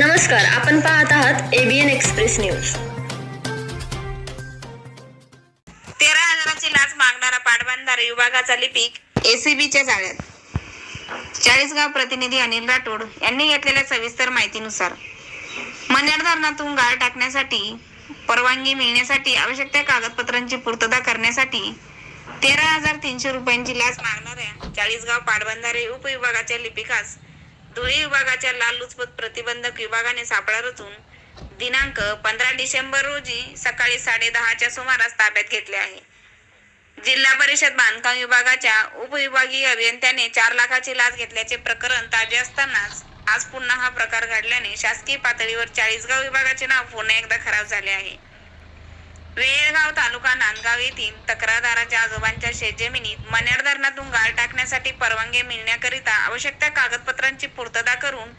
नमस्कार, आपण पाहत आहात एबीएन एक्सप्रेस न्यूज। 13,000ची लाच मागणारा पाटबंधारे विभागाचा लिपिक एसीबीच्या जाळ्यात। चाळीसगाव प्रतिनिधी अनिल राठोड यांनी घेतलेल्या सविस्तर माहितीनुसार मन्याड धरणातून गाळ टाकण्यासाठी परवानगी मिळण्यासाठी आवश्यक त्या कागदपत्रांची पूर्तता करण्यासाठी 13,300 रुपयांची लाच मागणाऱ्या चाळीसगाव पाटबंधारे उपविभागाच्या लिपिकास धुळे विभागाच्या लाचलुचपत प्रतिबंधक विभागाने सापळा रचून दिनांक 15 डिसेंबर रोजी सकाळी 10:30च्या सुमारास ताब्यात घेतले आहे। जिल्हा परिषद बांधकाम विभागाच्या उपविभागीय अभियंत्याने 4 लाखाची लाच घेतल्याचे प्रकरण ताजे असतानाच आज पुन्हा हा प्रकार घडल्याने शासकीय पातळीवर चाळीसगाव विभागाचे नाव पुन्हा एकदा खराब झाले आहे। वेळगाव तालुका नांदगाव येथील तक्रारदाराच्या आजोबांच्या शेतजमिनीत मन्याड धरणातून गाळ टाकण्यासाठी परवानगी मिळण्याकरिता आवश्यक त्या कागदपत्रांची पूर्तता करून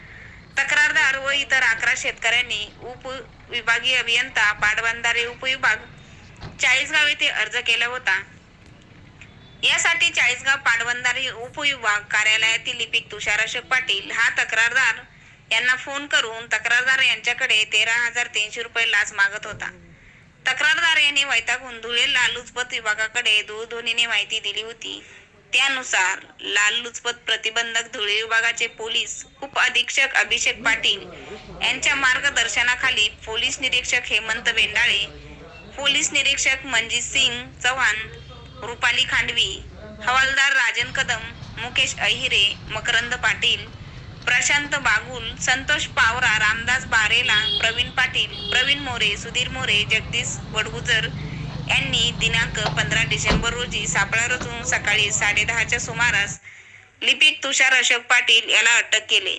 तक्रारदार व इतर 11 शेतकऱ्यांनी उपविभागीय अभियंता पाटबंधारे उपविभाग चाळीसगाव येथे अर्ज केला होता। यासाठी चाळीसगाव पाटबंधारे उपविभाग कार्यालयातील लिपिक तुषार अशोक पाटील हा तक्रारदार यांना फोन करून तक्रारदार यांच्याकडे 13,300 रुपये लाच मागत होता। तक्रारदार यांनी वैतागून धुळे लाचलुचपत विभागाकडे दूरध्वनीने माहिती दिली होती। त्यानुसार लाचलुचपत प्रतिबंधक धुळे विभागाचे पोलीस उप अधीक्षक अभिषेक पाटील यांच्या मार्गदर्शनाखाली पोलीस निरीक्षक हेमंत बेंडाळे, पोलीस निरीक्षक मनजित सिंग चव्हाण, रुपाली खांडवी, हवालदार राजन कदम, मुकेश अहिरे, मकरंद पाटील, प्रशांत बागुल, संतोष पावरा, रामदास बारेला, प्रवीण पाटील, प्रवीण मोरे, सुधीर मोरे, जगदीश वडगुजर यांनी दिनांक 15 डिसेंबर रोजी सापळा रचून सकाळी 10:30च्या सुमारास लिपिक तुषार अशोक पाटील याला अटक केले।